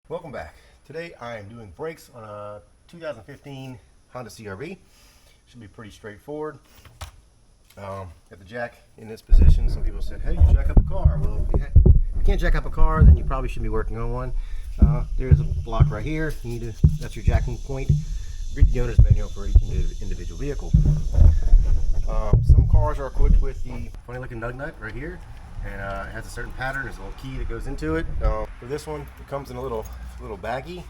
Welcome back. Today I am doing brakes on a 2015 Honda CRV. Should be pretty straightforward. Got the jack in this position. Some people said, hey, you jack up a car. Well, if you can't jack up a car, then you probably should be working on one. There's a block right here. That's your jacking point. Read the owner's manual for each individual vehicle. Some cars are equipped with the funny looking nug nut right here. And it has a certain pattern. There's a little key that goes into it. For this one, it comes in a little baggie,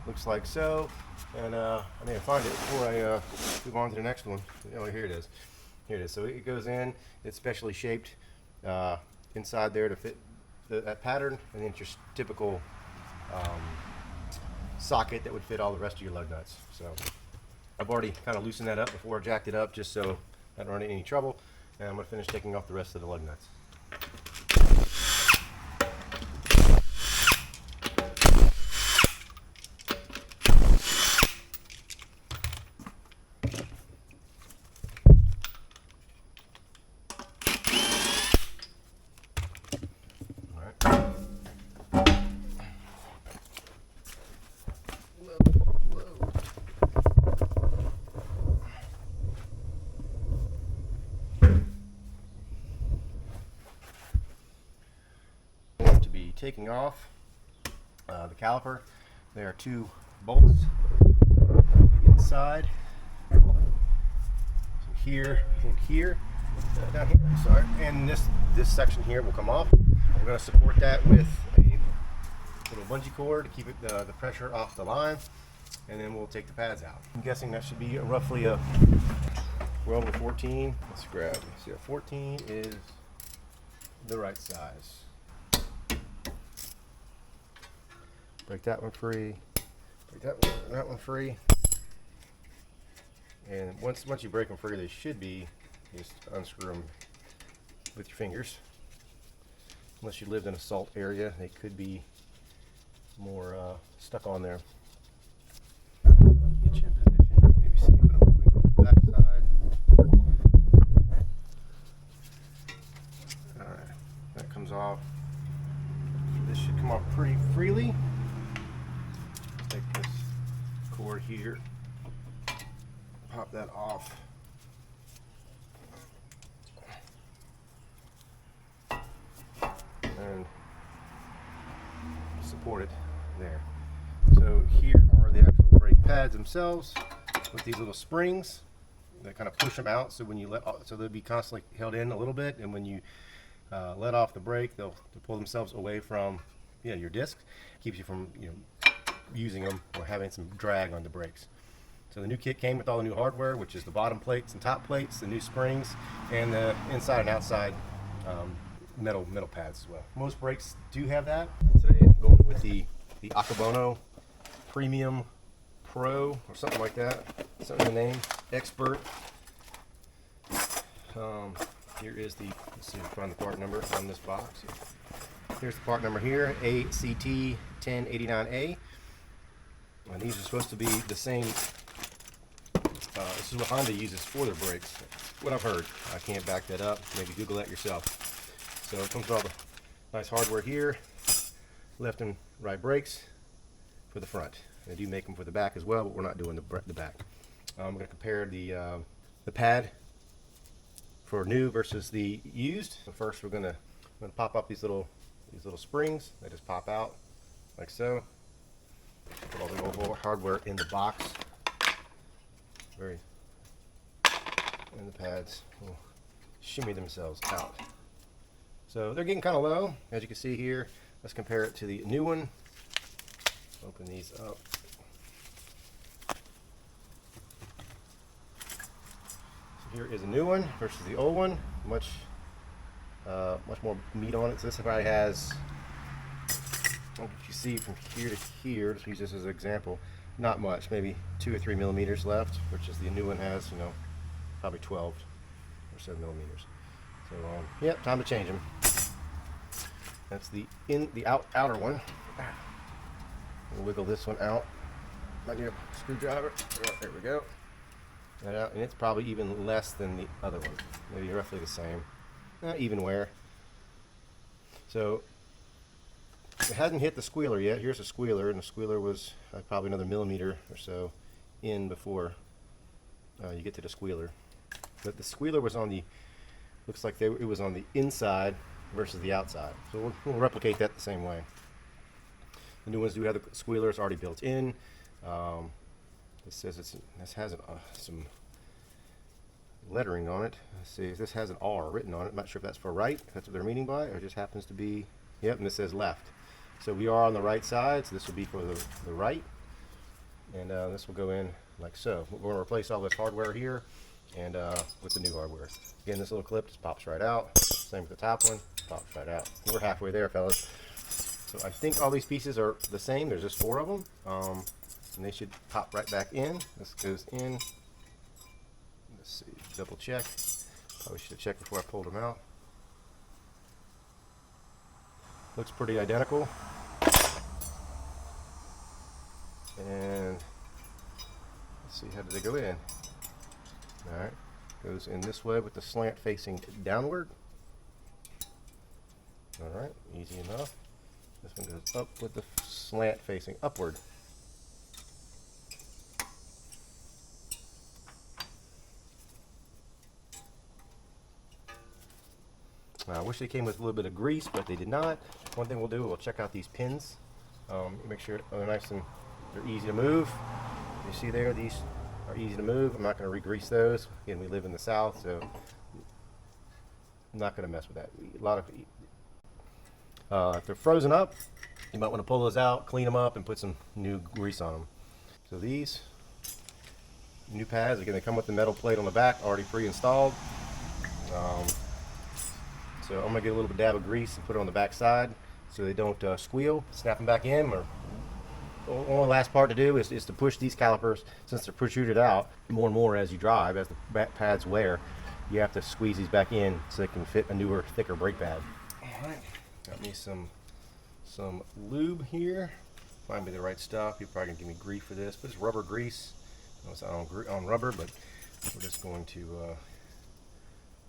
looks like so. And I need to find it before I move on to the next one. Oh, here it is. Here it is. So it goes in. It's specially shaped inside there to fit that pattern, and then it's your typical socket that would fit all the rest of your lug nuts. So I've already kind of loosened that up before I jacked it up, just so I don't run into any trouble. And I'm going to finish taking off the rest of the lug nuts. Taking off the caliper. There are two bolts inside. So here and here, down here. Sorry, and this section here will come off. We're going to support that with a little bungee cord to keep it the pressure off the line, and then we'll take the pads out. I'm guessing that should be roughly a 12 or 14. Let's grab. See, a 14 is the right size. Break that one free. Break that one free. And once you break them free, they should be, just unscrew them with your fingers. Unless you lived in a salt area, they could be more stuck on there. Get you in position. Maybe see what I'm doing on the back side. All right, that comes off. This should come off pretty freely. Take this cord here, pop that off, and support it there. So here are the actual brake pads themselves with these little springs that kind of push them out. So when you so they'll be constantly held in a little bit, and when you let off the brake, they'll pull themselves away from your disc. Keeps you from using them or having some drag on the brakes. So the new kit came with all the new hardware, which is the bottom plates and top plates, the new springs, and the inside and outside metal pads as well. Most brakes do have that. Today I'm going with the Akabono Premium Pro or something like that. Something in the name. Expert. Here is let's see if I can find the part number on this box. Here's the part number here, ACT 1089A. And these are supposed to be the same. This is what Honda uses for their brakes. What I've heard. I can't back that up. Maybe Google that yourself. So it comes with all the nice hardware here. Left and right brakes for the front. They do make them for the back as well, but we're not doing the back. I'm going to compare the pad for new versus the used. So first we're going to pop up these little springs. They just pop out like so. Put all the old hardware in the box. And the pads will shimmy themselves out. So they're getting kind of low, as you can see here. Let's compare it to the new one. Open these up. So here is a new one versus the old one. Much more meat on it. So this probably has, what you see from here to here, just use this as an example, not much, maybe 2 or 3 millimeters left, which is the new one has, probably 12 or 7 millimeters. So, yep, time to change them. That's the outer one. We'll wiggle this one out. Might need a screwdriver. There we go. That out, and it's probably even less than the other one. Maybe roughly the same. Even wear. So it hadn't hit the squealer yet. Here's a squealer, and the squealer was probably another millimeter or so in before you get to the squealer. But the squealer was on the, looks like it was on the inside versus the outside. So we'll replicate that the same way. The new ones do have the squealers already built in. This says this has some lettering on it. Let's see, this has an R written on it. I'm not sure if that's for right, if that's what they're meaning by it, or it just happens to be, yep, and this says left. So we are on the right side, so this will be for the right. And this will go in like so. We're going to replace all this hardware here and with the new hardware. Again, this little clip just pops right out. Same with the top one, pops right out. We're halfway there, fellas. So I think all these pieces are the same. There's just 4 of them. And they should pop right back in. This goes in. Let's see, double check. Probably should have checked before I pulled them out. Looks pretty identical. And let's see, how did they go in? Alright, goes in this way with the slant facing downward. Alright, easy enough. This one goes up with the slant facing upward. I wish they came with a little bit of grease, but they did not. One thing we'll do, we'll check out these pins. Make sure they're nice and they're easy to move. You see there, these are easy to move. I'm not going to re-grease those. Again, we live in the South, so I'm not going to mess with that. A lot of if they're frozen up, you might want to pull those out, clean them up, and put some new grease on them. So these new pads, again, they come with the metal plate on the back, already pre-installed. So I'm going to get a little bit dab of grease and put it on the back side so they don't squeal. Snap them back in. Or only last part to do is to push these calipers, since they're protruded out more and more as you drive, as the back pads wear. You have to squeeze these back in so they can fit a newer, thicker brake pad. Alright, got me some lube here. Find me the right stuff. You're probably going to give me grief for this, but it's rubber grease. It's not on rubber, but we're just going to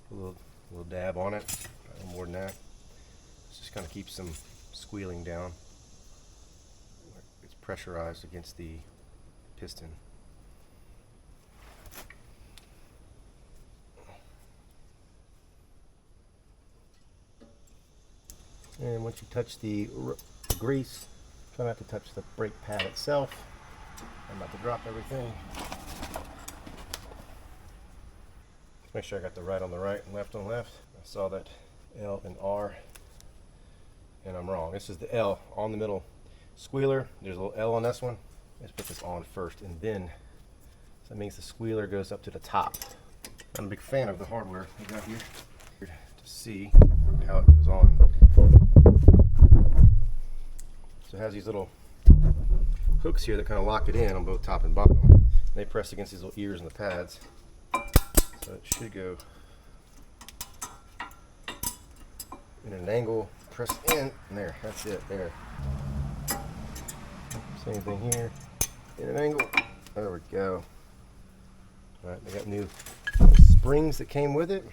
put a little dab on it. No more than that. This just kind of keeps some squealing down. It's pressurized against the piston. And once you touch the grease, try not to touch the brake pad itself. I'm about to drop everything. Make sure I got the right on the right and left on left. I saw that L and R, and I'm wrong. This is the L on the middle squealer. There's a little L on this one. Let's put this on first, and then, so that means the squealer goes up to the top. I'm a big fan of the hardware we got here to see how it goes on. So it has these little hooks here that kind of lock it in on both top and bottom. They press against these little ears in the pads. So it should go in an angle, press in, and there, that's it, there. Same thing here, in an angle, there we go. Alright, they got new springs that came with it.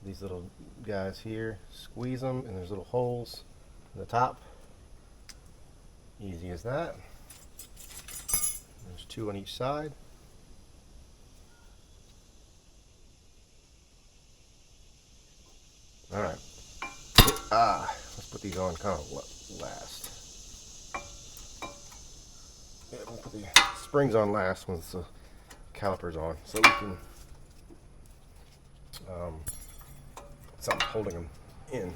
These little guys here, squeeze them, and there's little holes in the top. Easy as that. There's 2 on each side. Alright, let's put these on kind of last. Yeah, we'll put the springs on last once the caliper's on, so we can something holding them in.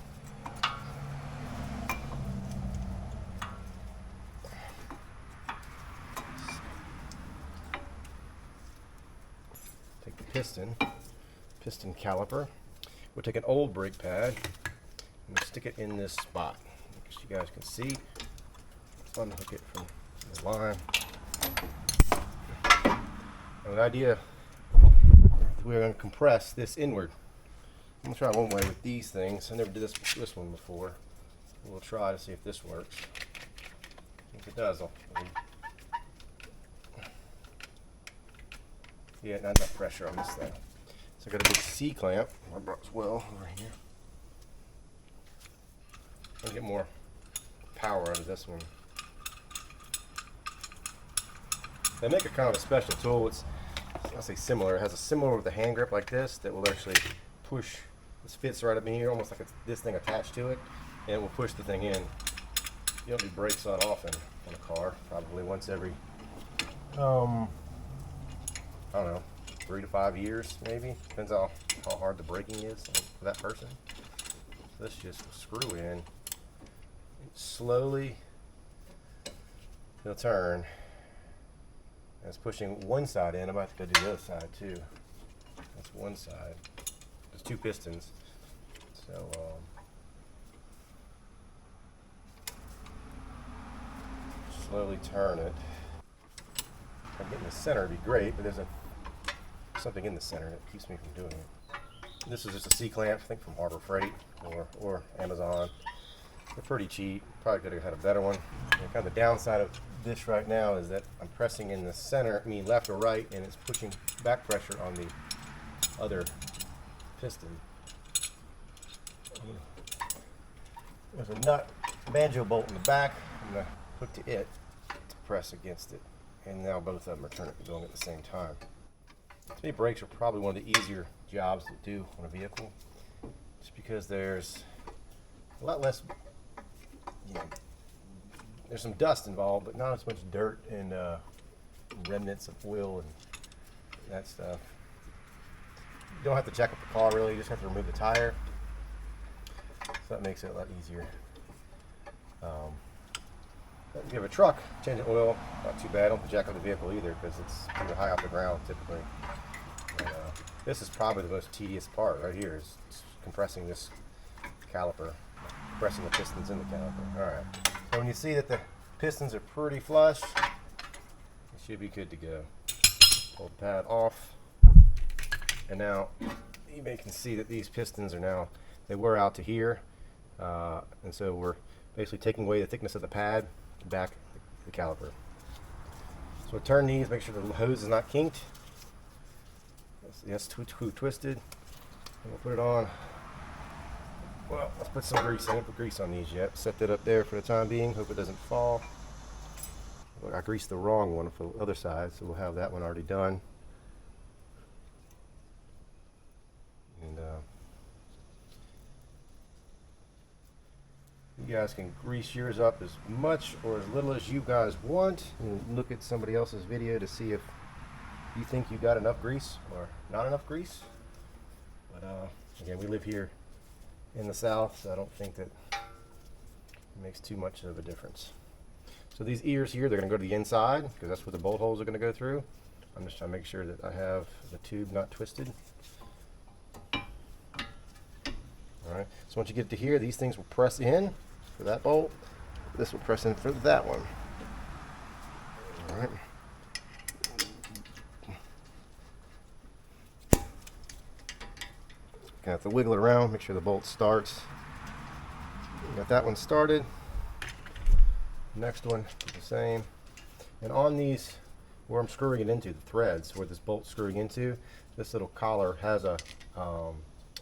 Take the piston caliper. We'll take an old brake pad and we'll stick it in this spot. So you guys can see. Unhook it from the line. And the idea is we're going to compress this inward. I'm going to try one way with these things. I never did this one before. We'll try to see if this works. If it does, yeah, not enough pressure on this thing. So I got a big C clamp I brought as well over here. I'll get more power out of this one. They make a kind of a special tool. It's, I'll say similar. It has a similar with a hand grip like this that will actually push. This fits right up in here, almost like it's this thing attached to it, and it will push the thing in. You don't do brakes that often on a car. Probably once every, I don't know, 3 to 5 years, maybe. Depends how hard the braking is for that person. So this just will screw in. Slowly, it'll turn. And it's pushing one side in. I'm about to go do the other side too. That's one side. There's 2 pistons. So, slowly turn it. If I get in the center, it'd be great, but there's something in the center that keeps me from doing it. This is just a C-clamp, I think from Harbor Freight or Amazon. They're pretty cheap. Probably could have had a better one. And kind of the downside of this right now is that I'm pressing in the center, I mean left or right, and it's pushing back pressure on the other piston. There's a nut banjo bolt in the back. I'm going to hook to it to press against it. And now both of them are going at the same time. To me, brakes are probably one of the easier jobs to do on a vehicle, just because there's a lot less, there's some dust involved, but not as much dirt and remnants of oil and that stuff. You don't have to check up the car really, you just have to remove the tire. So that makes it a lot easier. If you have a truck, changing oil, not too bad. Don't have to jack up the vehicle either because it's pretty high off the ground typically. And, this is probably the most tedious part right here, is compressing this caliper, compressing the pistons in the caliper. Alright, so when you see that the pistons are pretty flush, it should be good to go. Pull the pad off, and now you can see that these pistons are now, they wear out to here, and so we're basically taking away the thickness of the pad back the caliper. So we'll turn these, make sure the hose is not kinked. Yes, too twisted. And we'll put it on. Well, let's put some grease. I didn't put grease on these yet. Set that up there for the time being. Hope it doesn't fall. Well, I greased the wrong one for the other side, so we'll have that one already done. And you guys can grease yours up as much or as little as you guys want, and look at somebody else's video to see if you think you got enough grease or not enough grease. But again, we live here in the South, so I don't think that it makes too much of a difference. So these ears here, they're going to go to the inside because that's where the bolt holes are going to go through. I'm just trying to make sure that I have the tube not twisted. Alright, so once you get to here, these things will press in for that bolt. This will press in for that one. Alright. Gonna have to wiggle it around, make sure the bolt starts. Got that one started. Next one, do the same. And on these, where I'm screwing it into, the threads where this bolt's screwing into, this little collar has a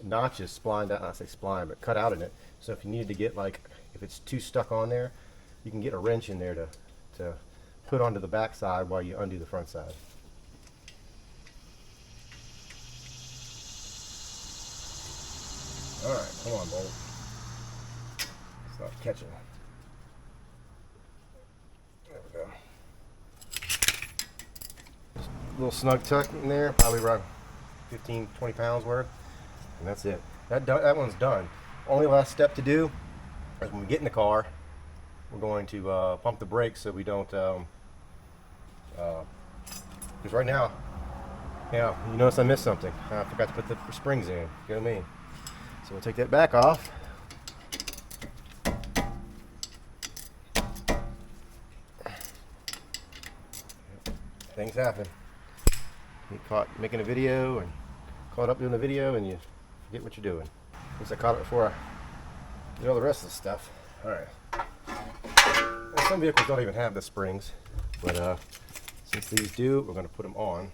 notches splined out, I say spline, but cut out in it. So if you need to get, like, if it's too stuck on there, you can get a wrench in there to put onto the back side while you undo the front side. Alright, come on, bolt. It's not catching. There we go. Just a little snug tuck in there, probably around 15, 20 pounds worth. And that's it. That one's done. Only last step to do is when we get in the car, we're going to pump the brakes so we don't, because right now, yeah, you notice I missed something. I forgot to put the springs in. You know what I mean? So we'll take that back off. Things happen. You caught making a video and caught up doing a video and you forget what you're doing. At least I caught it before I did all the rest of the stuff. Alright. Some vehicles don't even have the springs, but since these do, we're going to put them on.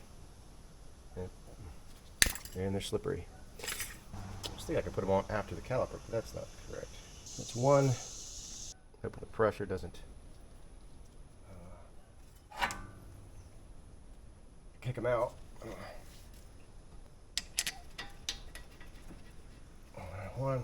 And they're slippery. I think I can put them on after the caliper, but that's not correct. That's one Hoping the pressure doesn't kick them out. All right, one.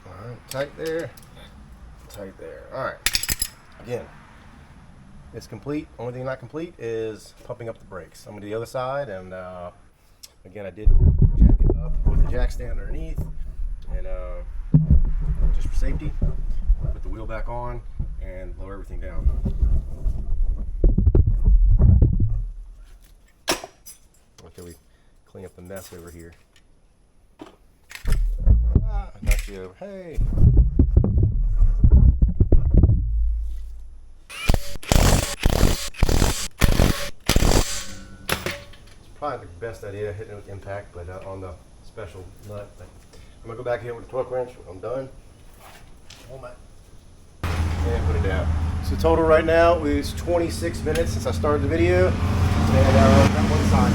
All right, tight there, tight there. All right, again. It's complete. Only thing not complete is pumping up the brakes. I'm going to the other side, and again, I did jack it up with the jack stand underneath, and just for safety, put the wheel back on and lower everything down. Until we clean up the mess over here. I knocked you over. Hey. Probably the best idea hitting it with impact, but on the special nut. But I'm gonna go back here with a torque wrench. I'm done. And put it down. So total right now is 26 minutes since I started the video, and got one side.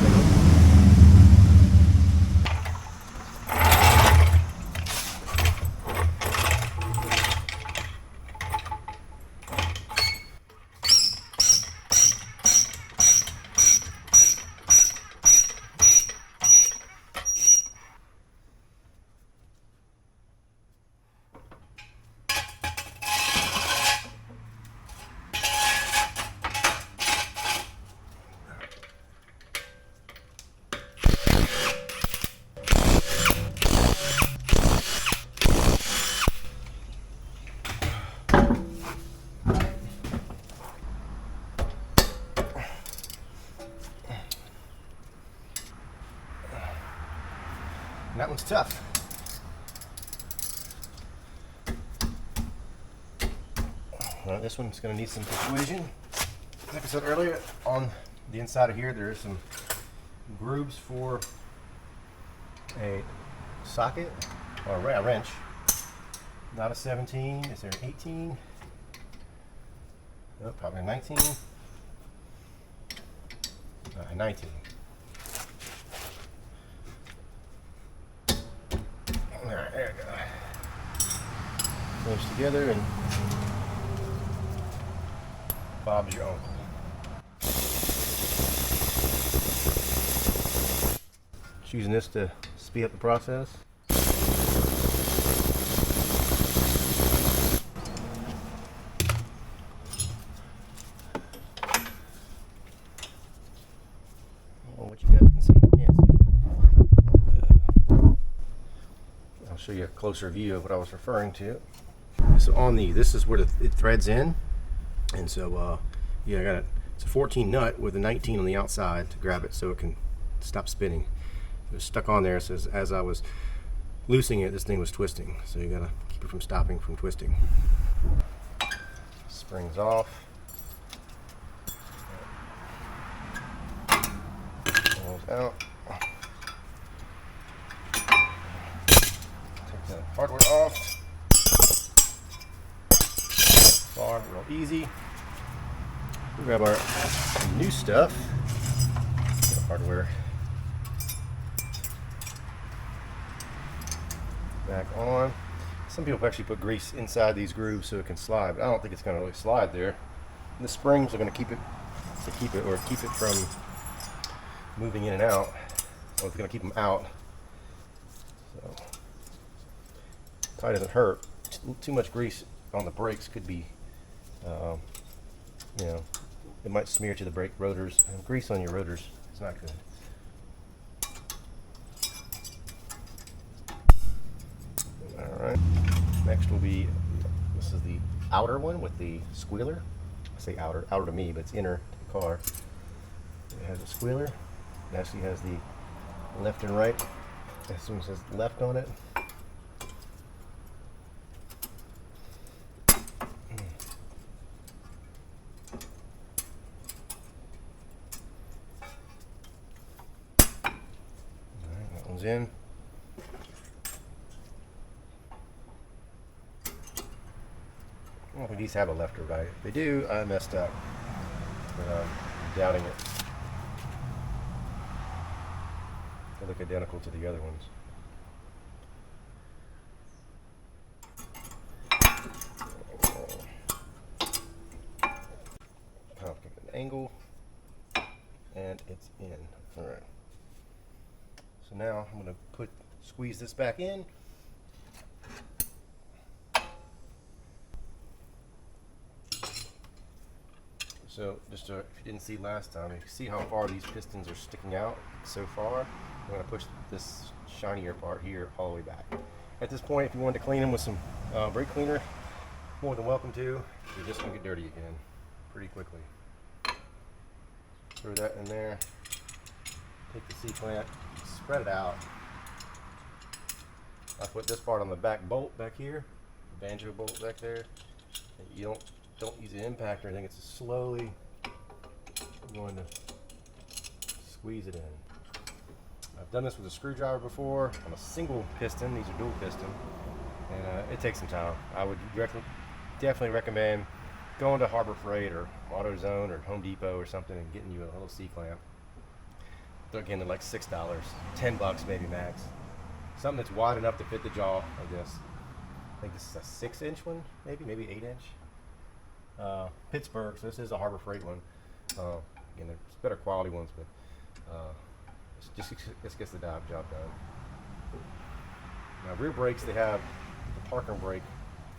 That one's tough. This one's going to need some persuasion. Like I said earlier, on the inside of here, there is some grooves for a socket or a wrench. Not a 17. Is there an 18? Oh, probably a 19. A 19. Alright, there we go. Close together and Bob's your uncle. Just using this to speed up the process. What you guys can see, you can't see. I'll show you a closer view of what I was referring to. So on this is where it threads in, and so yeah, I got it. It's a 14 nut with a 19 on the outside to grab it so it can stop spinning. It was stuck on there. It says as I was loosening it, this thing was twisting, so you gotta keep it from stopping from twisting. Springs off. Pulls out. Take the hardware off. Bar, real easy. We'll grab our new stuff. The hardware back on. Some people actually put grease inside these grooves so it can slide, but I don't think it's going to really slide there. And the springs are going to keep it from moving in and out. Well, it's going to keep them out. So probably doesn't hurt. Too much grease on the brakes could be, you know, it might smear to the brake rotors. And grease on your rotors, it's not good. Alright, next will be, this is the outer one with the squealer. I say outer to me, but it's inner to the car. It has a squealer. It actually has the left and right. This one says left on it. Alright, that one's in. I don't think these have a left or right. If they do, I messed up. But I'm doubting it. They look identical to the other ones. Kind of give it an angle, and it's in. All right. So now I'm going to squeeze this back in. So just if you didn't see last time, you can see how far these pistons are sticking out so far. I'm going to push this shinier part here all the way back. At this point, if you wanted to clean them with some brake cleaner, more than welcome to. You're just going to get dirty again pretty quickly. Throw that in there. Take the C-clamp, spread it out. I put this part on the back bolt back here, the banjo bolt back there. And you don't use an impact or anything. It's just slowly going to squeeze it in. I've done this with a screwdriver before on a single piston. These are dual piston, and it takes some time. I would definitely recommend going to Harbor Freight or AutoZone or Home Depot or something and getting you a little C-clamp. Again, they're like $6, $10 maybe max. Something that's wide enough to fit the jaw of this. I think this is a 6-inch one, maybe 8-inch. Pittsburgh, so this is a Harbor Freight one. Again, there's better quality ones, but this gets the job done. Now, rear brakes, they have the park and brake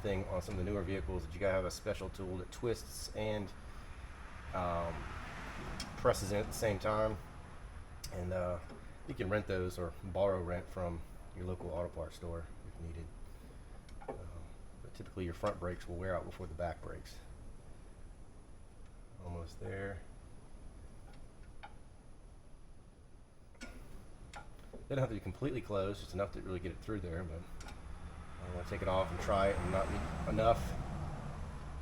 thing on some of the newer vehicles that you gotta have a special tool that twists and presses in at the same time. And you can rent those or borrow rent from your local auto parts store if needed. But typically your front brakes will wear out before the back brakes. Almost there. They don't have to be completely closed, just enough to really get it through there, but I'm going to take it off and try it and not enough.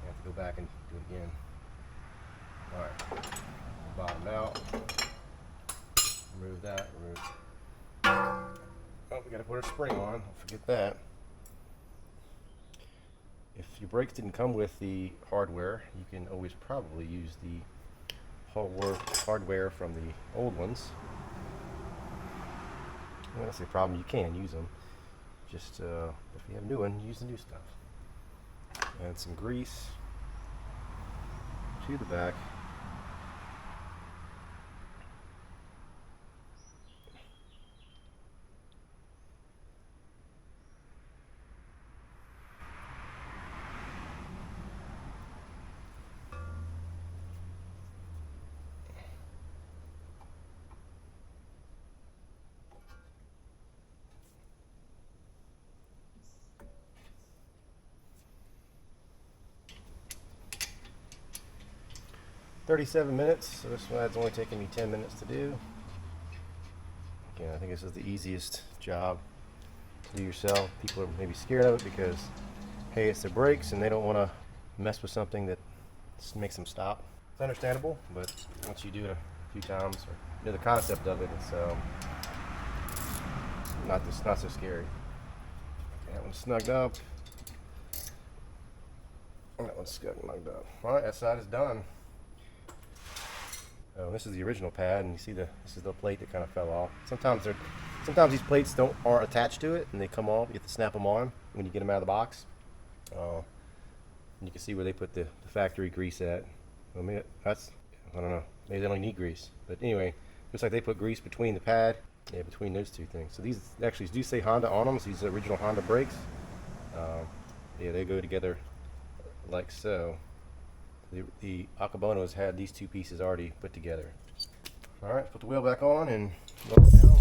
I have to go back and do it again. Alright, bottom out. Remove that, oh, we got to put a spring on, don't forget that. If your brakes didn't come with the hardware, you can always probably use the hardware from the old ones. Well, that's the problem, you can use them. Just if you have a new one, use the new stuff. Add some grease to the back. "37 minutes, so this one's only taking me 10 minutes to do." Again, I think this is the easiest job to do yourself. People are maybe scared of it because, hey, it's their brakes and they don't want to mess with something that makes them stop. It's understandable, but once you do it a few times or know the concept of it, it's not so scary. Okay, that one's snugged up. That one's snugged up. All right, that side is done. This is the original pad, and you see this is the plate that kind of fell off. Sometimes these plates aren't attached to it, and they come off. You have to snap them on when you get them out of the box. And you can see where they put the factory grease at. I mean, I don't know. Maybe they only need grease, but anyway, looks like they put grease between the pad, between those two things. So these actually do say Honda on them. So these are original Honda brakes. They go together like so. The Akabonos had these two pieces already put together. All right, put the wheel back on and lower it down.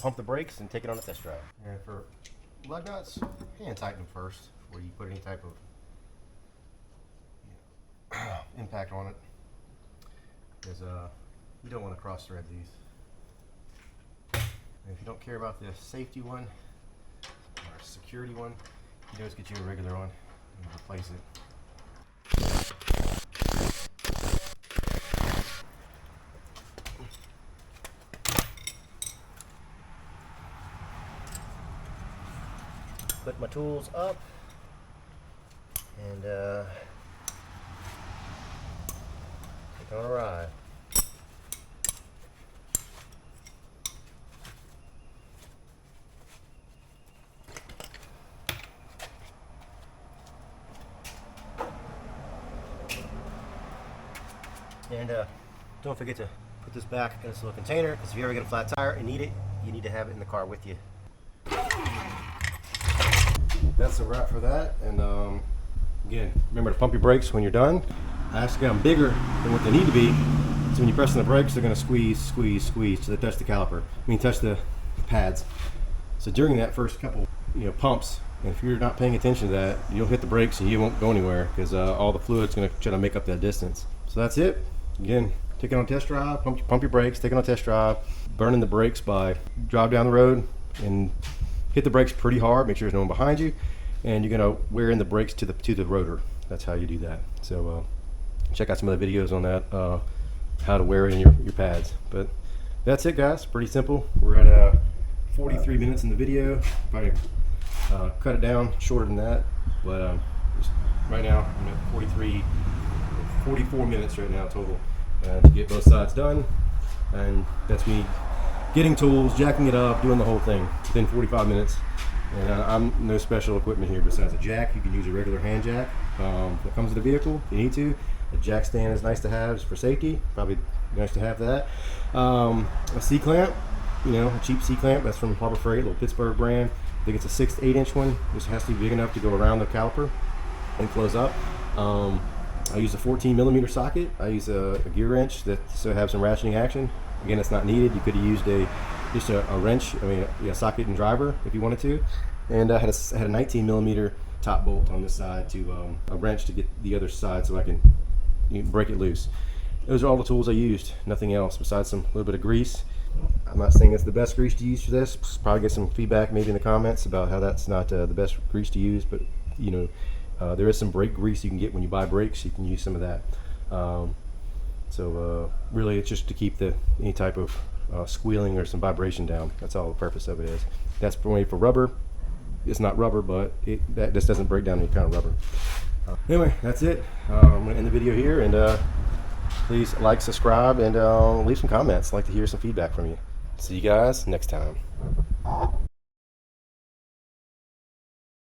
Pump the brakes and take it on a test drive. And for lug nuts, hand tighten them first before you put any type of impact on it, because you don't want to cross thread these. And if you don't care about the safety one or security one, you can always get you a regular one and replace it. Put my tools up. and take on a ride. And don't forget to put this back in this little container, because if you ever get a flat tire and need it, you need to have it in the car with you. That's a wrap for that. And again, remember to pump your brakes when you're done. I actually got them bigger than what they need to be, so when you press on the brakes, they're going to squeeze, squeeze, squeeze till they touch the caliper. I mean, touch the pads. So during that first couple, pumps, and if you're not paying attention to that, you'll hit the brakes and you won't go anywhere, because all the fluid's going to try to make up that distance. So that's it. Again, take it on a test drive, pump your brakes, take it on a test drive, burning the brakes by drive down the road and hit the brakes pretty hard, make sure there's no one behind you, and you're gonna wear in the brakes to the rotor. That's how you do that. So check out some of the videos on that, how to wear in your pads. But that's it, guys, pretty simple. We're at 43 minutes in the video, probably cut it down shorter than that, but right now I'm at 44 minutes right now total to get both sides done, and that's me getting tools, jacking it up, doing the whole thing within 45 minutes. And I'm no special equipment here besides a jack. You can use a regular hand jack that comes with the vehicle if you need to. A jack stand is nice to have just for safety, probably nice to have that. A C-clamp, a cheap C-clamp, that's from Harbor Freight, a little Pittsburgh brand. I think it's a 6 to 8 inch one. This has to be big enough to go around the caliper and close up. I use a 14mm socket. I use a gear wrench that so have some ratcheting action. Again, it's not needed. You could have used just a wrench, a socket and driver if you wanted to. And I had a 19mm top bolt on this side to a wrench to get the other side so I can break it loose. Those are all the tools I used. Nothing else besides a little bit of grease. I'm not saying it's the best grease to use for this. Probably get some feedback maybe in the comments about how that's not the best grease to use, but there is some brake grease you can get when you buy brakes. You can use some of that. Really, it's just to keep any type of squealing or some vibration down. That's all the purpose of it is. That's for rubber. It's not rubber, but that just doesn't break down any kind of rubber. Anyway, that's it. I'm going to end the video here, and please like, subscribe, and leave some comments. I'd like to hear some feedback from you. See you guys next time.